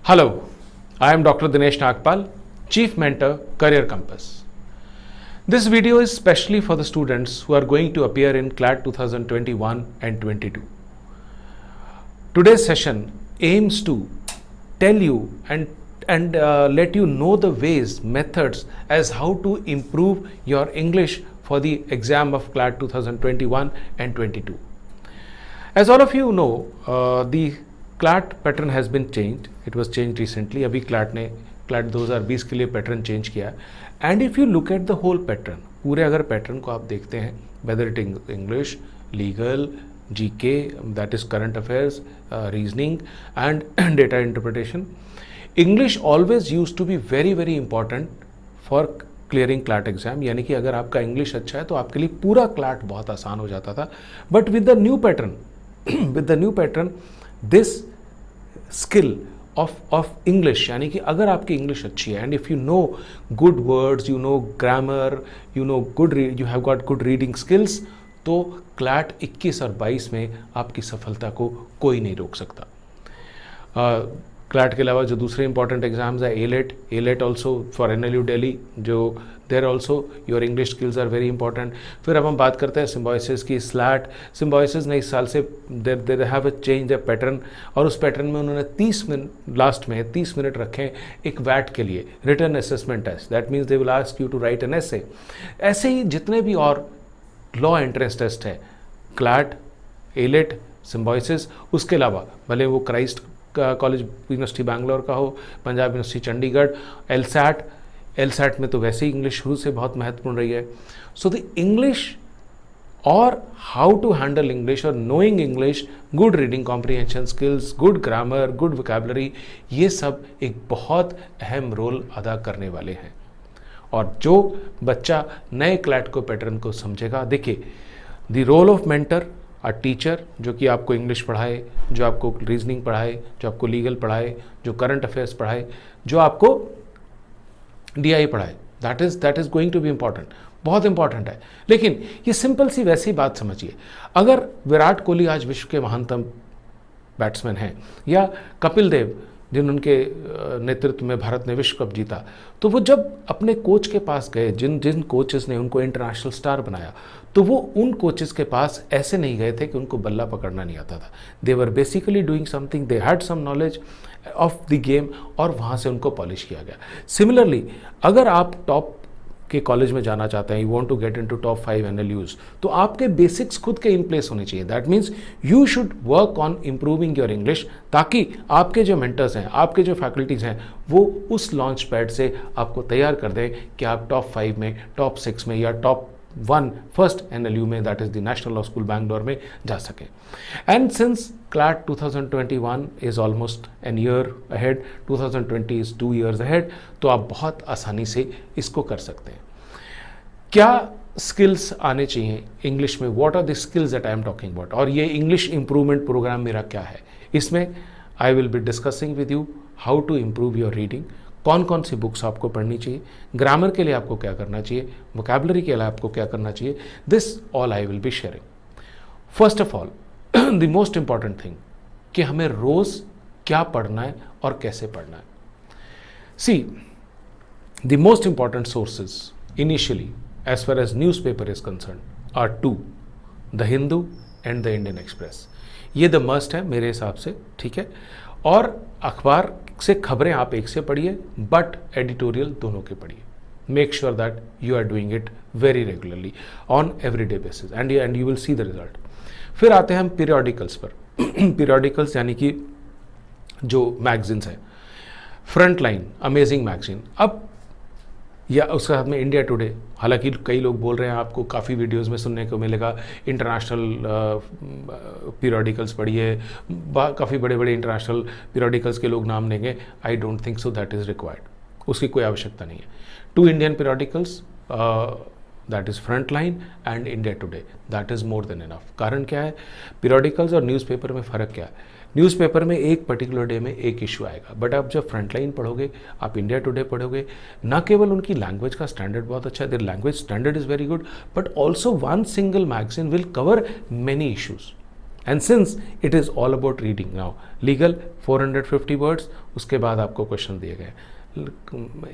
Hello, I am Dr. Dinesh Nagpal, Chief Mentor, Career Compass. This video is specially for the students who are going to appear in CLAT 2021 and 22. Today's session aims to tell you and let you know the ways, methods as how to improve your English for the exam of CLAT 2021 and 22. As all of you know, the CLAT pattern has been changed. It was changed recently. अभी CLAT ने CLAT 2020 के लिए pattern change किया. And if you look at the whole pattern, पूरे अगर pattern को आप देखते हैं, whether it English, legal, GK, that is current affairs, reasoning and data interpretation, English always use to be very very important for clearing CLAT exam. यानी कि अगर आपका इंग्लिश अच्छा है तो आपके लिए पूरा क्लैट बहुत आसान हो जाता था. But with the new pattern this skill of English, यानी कि अगर आपकी इंग्लिश अच्छी है and if you know good words, you know grammar, you know you have got good reading skills, तो क्लैट 21 और 22 में आपकी सफलता को कोई नहीं रोक सकता. क्लैट के अलावा जो दूसरे इंपॉर्टेंट एग्जाम्स है, AILET also for NLU Delhi, जो there also your English skills are very important. फिर अब हम बात करते हैं सिम्बॉयसिस की. स्लैट सिम्बॉयसिस ने इस साल से there have a change the pattern, और उस पैटर्न में उन्होंने 30 मिनट लास्ट में 30 मिनट रखे एक वैट के लिए, written assessment test. That means they will ask you to write an essay. ऐसे ही जितने भी और लॉ एंट्रेंस टेस्ट है, क्लैट, एलेट, सिम्बॉयसिस, उसके अलावा भले वो क्राइस्ट कॉलेज यूनिवर्सिटी बैंगलोर का हो, पंजाब यूनिवर्सिटी चंडीगढ़, एलसैट में तो वैसे ही इंग्लिश शुरू से बहुत महत्वपूर्ण रही है. सो द इंग्लिश और हाउ टू हैंडल इंग्लिश और knowing English, good reading comprehension skills, good grammar, good vocabulary, ये सब एक बहुत अहम रोल अदा करने वाले हैं. और जो बच्चा नए क्लैट को पैटर्न को समझेगा, देखिए the role of mentor, a teacher जो कि आपको इंग्लिश पढ़ाए, जो आपको रीजनिंग पढ़ाए, जो आपको लीगल पढ़ाए, जो करंट अफेयर्स पढ़ाए, जो आपको DI पढ़ाए, that is going to be important, बहुत इंपॉर्टेंट है. लेकिन ये सिंपल सी वैसी बात समझिए, अगर विराट कोहली आज विश्व के महानतम बैट्समैन हैं, या कपिल देव जिनके नेतृत्व में भारत ने विश्व कप जीता, तो वो जब अपने कोच के पास गए, जिन कोचेस ने उनको इंटरनेशनल स्टार बनाया, तो वो उन कोचेस के पास ऐसे नहीं गए थे कि उनको बल्ला पकड़ना नहीं आता था. They were basically doing something, they had some knowledge of the game, और वहाँ से उनको पॉलिश किया गया. सिमिलरली अगर आप टॉप के कॉलेज में जाना चाहते हैं, you want to get into top 5 NLUs, तो आपके बेसिक्स खुद के इन प्लेस होने चाहिए. That means you should work on improving your English, ताकि आपके जो मेंटर्स हैं, आपके जो फैकल्टीज़ हैं, वो उस लॉन्च पैड से आपको तैयार कर दें कि आप टॉप 5 में, टॉप 6 में, या टॉप 1 फर्स्ट NLU में, that is the national law school Bangalore में जा सकें. And since CLAT 2021 is almost an year ahead, 2020 is 2 years ahead, तो आप बहुत आसानी से इसको कर सकते हैं. क्या स्किल्स आने चाहिए इंग्लिश में? What are the skills that I am talking about? और ये इंग्लिश इंप्रूवमेंट प्रोग्राम मेरा क्या है, इसमें I will be discussing with you how to improve your reading, कौन कौन सी बुक्स आपको पढ़नी चाहिए, ग्रामर के लिए आपको क्या करना चाहिए, वोकैबुलरी के लिए आपको क्या करना चाहिए. This all I will be sharing. First of all the most important thing कि हमें रोज़ क्या पढ़ना है और कैसे पढ़ना है. See, the most important sources initially as far as newspaper is concerned are 2, The Hindu and The Indian Express. ये द मस्ट है मेरे हिसाब से, ठीक है. और अखबार से खबरें आप एक से पढ़िए, बट एडिटोरियल दोनों के पढ़िए. Make sure that you are doing it very regularly on everyday basis, and you will see the result. फिर आते हैं हम पीरियोडिकल्स पर. पीरियोडिकल्स यानी कि जो मैगजीन्स हैं, फ्रंट लाइन, अमेजिंग मैगजीन, अब या उसके साथ में इंडिया टुडे. हालांकि कई लोग बोल रहे हैं, आपको काफ़ी वीडियोस में सुनने को मिलेगा, इंटरनेशनल पीरियोडिकल्स पढ़िए, काफ़ी बड़े बड़े इंटरनेशनल पीरियोडिकल्स के लोग नाम लेंगे. I don't think so that is required, उसकी कोई आवश्यकता नहीं है. 2 Indian periodicals, that is front line and India today, that is more than enough. कारण क्या है, पीरियोडिकल्स और न्यूज़पेपर में फ़र्क क्या है? न्यूज़पेपर में एक पर्टिकुलर डे में एक इशू आएगा, बट आप जब फ्रंटलाइन पढ़ोगे, आप इंडिया टुडे पढ़ोगे, ना केवल उनकी लैंग्वेज का स्टैंडर्ड बहुत अच्छा है, their language standard is very good, but also one single magazine will cover many issues. And since it is all about reading now, legal 450 words, उसके बाद आपको क्वेश्चन दिए गए,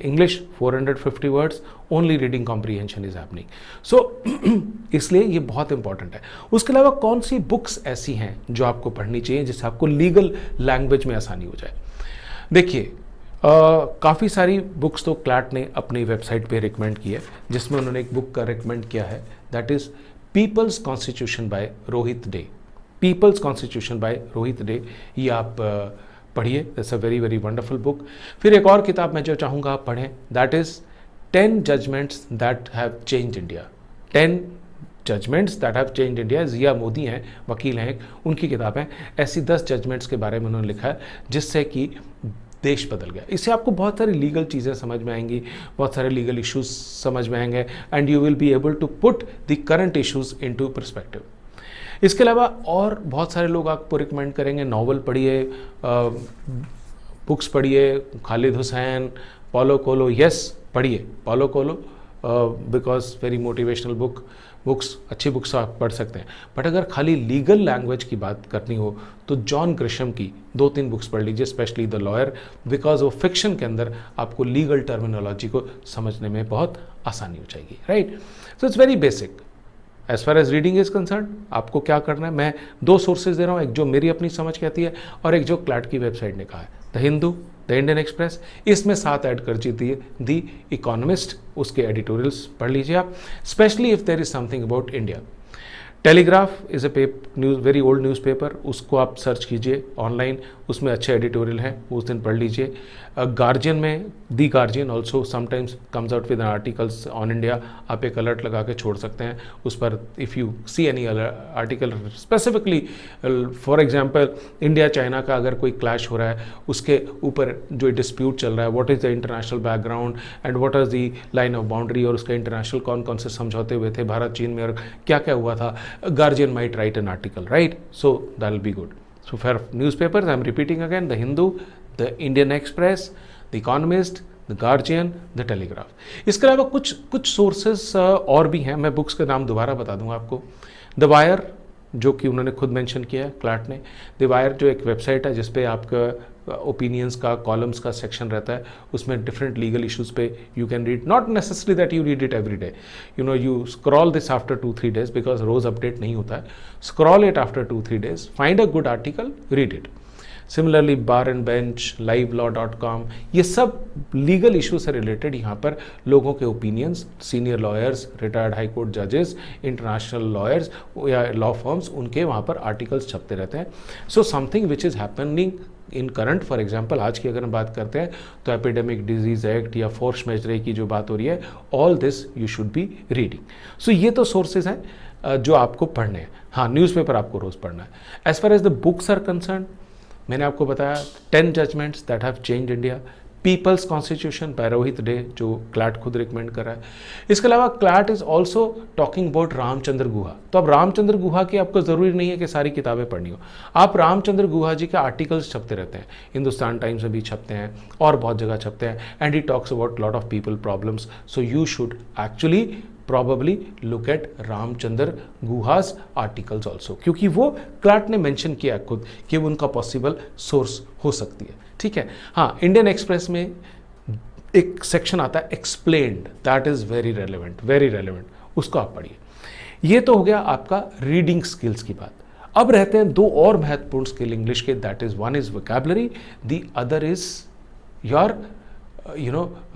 English 450 words, only reading comprehension is happening. So इसलिए ये बहुत important है। उसके अलावा कौन सी बुक्स ऐसी हैं जो आपको पढ़नी चाहिए जिससे आपको लीगल लैंग्वेज में आसानी हो जाए? देखिए, काफ़ी सारी बुक्स तो क्लैट ने अपनी वेबसाइट पे रिकमेंड की है, जिसमें उन्होंने एक बुक का रिकमेंड किया है, that is people's constitution by Rohit De. People's constitution by Rohit De, ये आप पढ़िए, that's a very very wonderful book. फिर एक और किताब मैं जो चाहूँगा आप पढ़ें, that is 10 judgements that have changed India. 10 judgements that have changed India, Zia Mody हैं, वकील हैं, उनकी किताब है। ऐसी 10 जजमेंट्स के बारे में उन्होंने लिखा है जिससे कि देश बदल गया। इससे आपको बहुत सारी लीगल चीज़ें समझ में आएंगी, बहुत सारे लीगल इश्यूज समझ में आएंगे, and you will be able to put the current issues into perspective. इसके अलावा और बहुत सारे लोग आपको रिकमेंड करेंगे, नावल पढ़िए, बुक्स पढ़िए, खालिद हुसैन, पॉलो कोलो, यस पढ़िए पॉलो कोलो, बिकॉज वेरी मोटिवेशनल बुक्स, अच्छी बुक्स आप पढ़ सकते हैं। बट अगर खाली लीगल लैंग्वेज की बात करनी हो तो जॉन ग्रिशम की 2-3 बुक्स पढ़ लीजिए, स्पेशली द लॉयर, बिकॉज वो फिक्शन के अंदर आपको लीगल टर्मिनोलॉजी को समझने में बहुत आसानी हो जाएगी, right? So it's very basic. As far as reading is concern, आपको क्या करना है, मैं 2 सोर्सेज दे रहा हूँ, एक जो मेरी अपनी समझ कहती है और एक जो क्लैट की वेबसाइट ने कहा है, the Hindu, the Indian express, इसमें 7 ऐड कर दीजिए, द इकोनॉमिस्ट, उसके एडिटोरियल्स पढ़ लीजिए आप, specially if there is something about India. Telegraph is a news, very old newspaper, उसको आप सर्च कीजिए ऑनलाइन, उसमें अच्छे एडिटोरियल हैं, उस दिन पढ़ लीजिए। गार्जियन में, the Guardian also sometimes comes out with articles on India, आप एक अलर्ट लगा के छोड़ सकते हैं उस पर, if you see any article specifically, for example India China का अगर कोई क्लैश हो रहा है, उसके ऊपर जो डिस्प्यूट चल रहा है, what is the international background and what is the line of boundary, और उसका इंटरनेशनल कौन कौन से समझौते हुए थे भारत चीन में और क्या क्या हुआ था, Guardian might write an article, right? So that will be good. So for newspapers, I'm repeating again, the Hindu, the Indian Express, the Economist, the Guardian, the Telegraph. इसके अलावा कुछ सोर्सेस और भी हैं, मैं बुक्स का नाम दोबारा बता दूंगा आपको। द वायर, जो कि उन्होंने खुद मेंशन किया है क्लैट ने, द वायर जो एक वेबसाइट है जिसपे आपका ओपिनियंस का, कॉलम्स का सेक्शन रहता है, उसमें डिफरेंट लीगल इश्यूज पे you can read, not necessary that you read it every day, you know, you scroll this after 2-3 days, because रोज अपडेट नहीं होता है, scroll it after 2-3 days, find a good article, read it. Similarly bar and bench, livelawcom, ये सब legal issue से related यहाँ पर लोगों के opinions, senior lawyers, retired high court जजेस, इंटरनेशनल लॉयर्स या लॉ फर्म्स, उनके वहाँ पर आर्टिकल्स छपते रहते हैं। So something which is happening in current, for example आज की अगर हम बात करते हैं तो एपिडेमिक डिजीज एक्ट या फोर्स मेजरे की जो बात हो रही है, all this you should be reading. So ये तो सोर्सेज हैं जो आपको पढ़ने हैं। हाँ, न्यूज़पेपर आपको रोज़ पढ़ना है। As far as the books are concerned, मैंने आपको बताया 10 judgements that have changed India, people's constitution by Rohit De, जो क्लैट खुद रिकमेंड कर रहा है। इसके अलावा CLAT is also talking about Ramachandra Guha. तो अब रामचंद्र गुहा की आपको ज़रूरी नहीं है कि सारी किताबें पढ़नी हो, आप रामचंद्र गुहा जी के आर्टिकल्स छपते रहते हैं, हिंदुस्तान टाइम्स में भी छपते हैं और बहुत जगह छपते हैं, and he talks about lot of people problems, so you should actually probably look at Ramachandra Guha's articles also, क्योंकि वो क्लैट ने मेंशन किया खुद कि वो उनका पॉसिबल सोर्स हो सकती है, ठीक है। हाँ, इंडियन एक्सप्रेस में एक सेक्शन आता है explained, that is very relevant, उसको आप पढ़िए। ये तो हो गया आपका रीडिंग स्किल्स की बात। अब रहते हैं 2 और महत्वपूर्ण स्किल इंग्लिश के, that is one is vocabulary, the other is your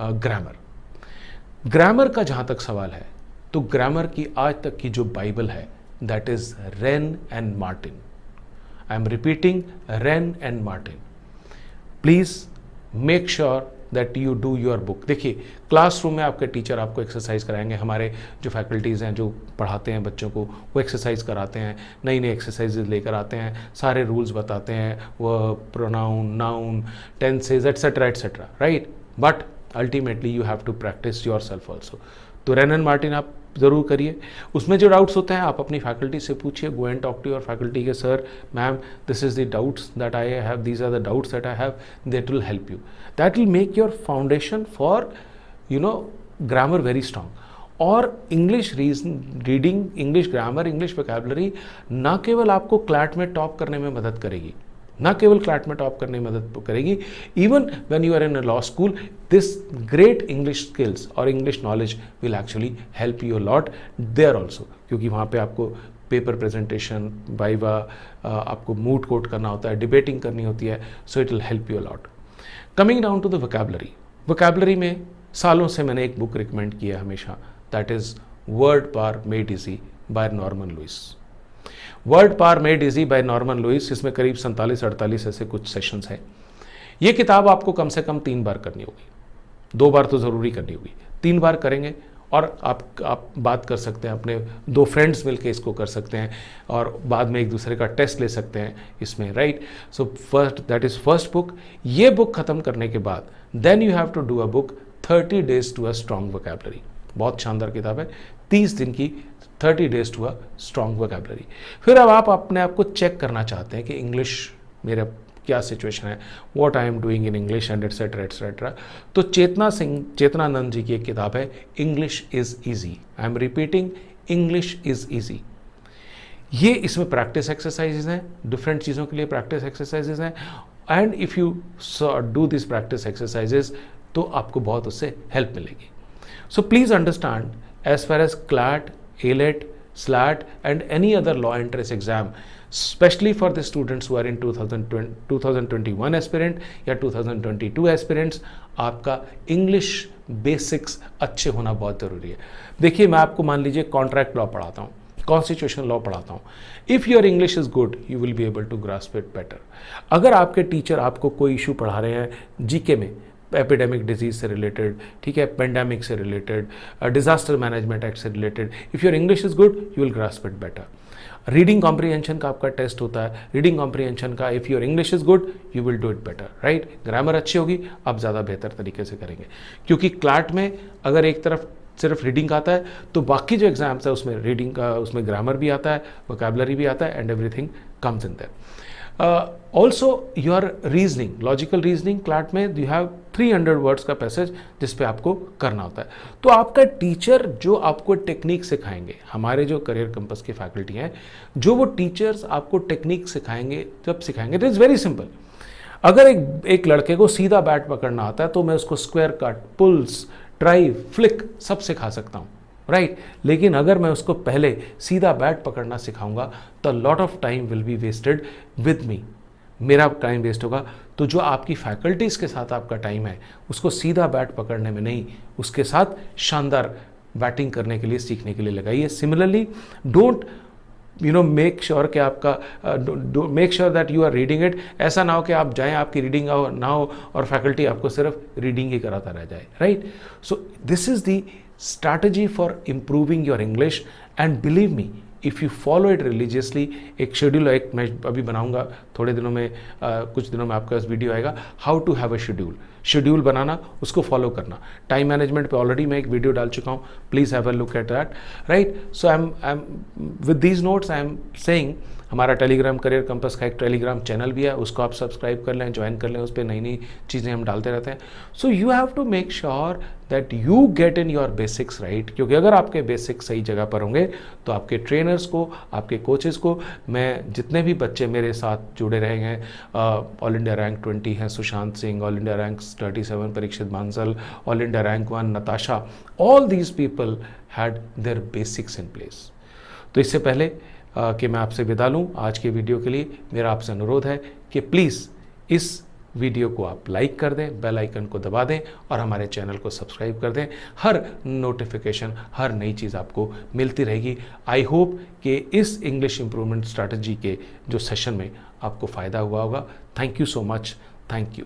grammar. Grammar का जहाँ तक सवाल है तो ग्रामर की आज तक की जो बाइबल है, that is rain and Martin. I am repeating, rain and Martin. Please make sure that you do your book. देखिए, क्लासरूम में आपके टीचर आपको एक्सरसाइज कराएंगे, हमारे जो फैकल्टीज़ हैं जो पढ़ाते हैं बच्चों को, वो एक्सरसाइज कराते हैं, नई नई एक्सरसाइजेज लेकर आते हैं, सारे रूल्स बताते हैं, वो pronoun, noun, tenses etcetera, right? But ultimately you have to practise your self also. तो रेन एंड मार्टिन आप ज़रूर करिए। उसमें जो डाउट्स होते हैं आप अपनी फैकल्टी से पूछिए, go and talk to your faculty के sir, ma'am, this is the doubts that I have, these are the doubts that I have, that will help you, that will make your foundation for grammar very strong. और English reading, English grammar, English vocabulary ना केवल आपको CLAT में top करने में मदद करेगी, ना केवल क्लैट में टॉप करने में मदद करेगी, even when you are in a law school, this great English skills और English knowledge will actually help you a lot there also, क्योंकि वहाँ पे आपको पेपर प्रेजेंटेशन, वाइवा, आपको मूड कोट करना होता है, डिबेटिंग करनी होती है, so it will help you a lot. Coming down to the vocabulary, vocabulary में सालों से मैंने एक बुक रिकमेंड किया हमेशा, that is word power made easy by Norman Lewis. Word power made easy by Norman Lewis, इसमें करीब 47-48 ऐसे कुछ सेशंस हैं। ये किताब आपको कम से कम 3 बार करनी होगी, 2 बार तो ज़रूरी करनी होगी, 3 बार करेंगे और आप बात कर सकते हैं, अपने 2 फ्रेंड्स मिलके इसको कर सकते हैं और बाद में एक दूसरे का टेस्ट ले सकते हैं इसमें, right. So first, that is first book. ये बुक ख़त्म करने के बाद then you have to do a book 30 days to a strong vocabulary. बहुत शानदार किताब है, 30 दिन की 30 days to a strong vocabulary. फिर अब आप अपने आप को चेक करना चाहते हैं कि इंग्लिश मेरा क्या सिचुएशन है, what I am doing in English and etcetera etcetera. तो चेतनानंद जी की एक किताब है, English is easy. I am repeating, English is easy. ये इसमें प्रैक्टिस एक्सरसाइजेज हैं, डिफरेंट चीज़ों के लिए प्रैक्टिस एक्सरसाइजेज हैं, and if you do this practice exercises तो आपको बहुत उससे हेल्प मिलेगी। So please understand, as far as CLAT, ALET, SLAT and any other law entrance exam, especially for the students who are in 2021 aspirant या 2022 aspirants, आपका English basics अच्छे होना बहुत ज़रूरी है। देखिए, मैं आपको मान लीजिए कॉन्ट्रैक्ट लॉ पढ़ाता हूँ, कॉन्स्टिट्यूशनल लॉ पढ़ाता हूँ। If your English is good, you will be able to grasp it better. अगर आपके टीचर आपको कोई इशू पढ़ा रहे हैं जीके में, एपिडेमिक डिजीज से रिलेटेड, ठीक है, पेंडेमिक से रिलेटेड, डिजास्टर मैनेजमेंट एक्ट से related, if your English is good you will grasp it better. Reading comprehension का आपका टेस्ट होता है, रीडिंग कॉम्प्रीहेंशन का, if your English is good you will do it better, right. Grammar अच्छी होगी, आप ज़्यादा बेहतर तरीके से करेंगे, क्योंकि क्लैट में अगर एक तरफ सिर्फ रीडिंग आता है तो बाकी जो एग्जाम्स है उसमें रीडिंग का, उसमें ग्रामर भी आता है, वोकैबुलरी भी आता है, and everything comes in their. Also your reasoning, logical reasoning, CLAT में यू हैव 300 वर्ड्स का पैसेज जिस पे आपको करना होता है। तो आपका टीचर जो आपको टेक्निक सिखाएंगे, हमारे जो करियर कंपस के फैकल्टी हैं, जो वो टीचर्स आपको टेक्निक सिखाएंगे, जब सिखाएंगे, इट इज़ वेरी सिंपल। अगर एक लड़के को सीधा बैट पकड़ना आता है तो मैं उसको square cut, pulls, drive, flick सब सिखा सकता हूँ, राइट। लेकिन अगर मैं उसको पहले सीधा बैट पकड़ना सिखाऊंगा तो lot of time will be wasted with me, मेरा टाइम वेस्ट होगा। तो जो आपकी फैकल्टीज़ के साथ आपका टाइम है उसको सीधा बैट पकड़ने में नहीं, उसके साथ शानदार बैटिंग करने के लिए, सीखने के लिए लगाइए। सिमिलरली डोंट मेक श्योर कि आपका make sure that you are reading it. ऐसा ना हो कि आप जाएं, आपकी रीडिंग ना हो और फैकल्टी आपको सिर्फ रीडिंग ही कराता रह जाए, right. So this is the strategy for improving your English, and believe me, if you follow it religiously, एक शेड्यूल, एक मैं अभी बनाऊंगा थोड़े दिनों में, कुछ दिनों में आपका इस वीडियो आएगा, how to have a schedule बनाना, उसको फॉलो करना। टाइम मैनेजमेंट पे ऑलरेडी मैं एक वीडियो डाल चुका हूँ, please have a look at that, right. So I am with these notes I am saying, हमारा टेलीग्राम करियर कंपस का एक टेलीग्राम चैनल भी है, उसको आप सब्सक्राइब कर लें, ज्वाइन कर लें, उस पर नई नई चीज़ें हम डालते रहते हैं। So you have to make sure that you get in your basics right, क्योंकि अगर आपके बेसिक्स सही जगह पर होंगे तो आपके ट्रेनर्स को, आपके कोचेस को, मैं जितने भी बच्चे मेरे साथ जुड़े रहे हैं, ऑल इंडिया रैंक 20 हैं Sushant Singh, all India rank 37 Parikshit Bansal, all India rank 1 Natasha, all these people had there basics in place. तो इससे पहले कि मैं आपसे विदा लूँ आज के वीडियो के लिए, मेरा आपसे अनुरोध है कि प्लीज़ इस वीडियो को आप लाइक कर दें, बेल आइकन को दबा दें और हमारे चैनल को सब्सक्राइब कर दें। हर नोटिफिकेशन, हर नई चीज़ आपको मिलती रहेगी। आई होप कि इस इंग्लिश इम्प्रूवमेंट स्ट्रैटेजी के जो सेशन में आपको फ़ायदा हुआ होगा। Thank you so much, thank you.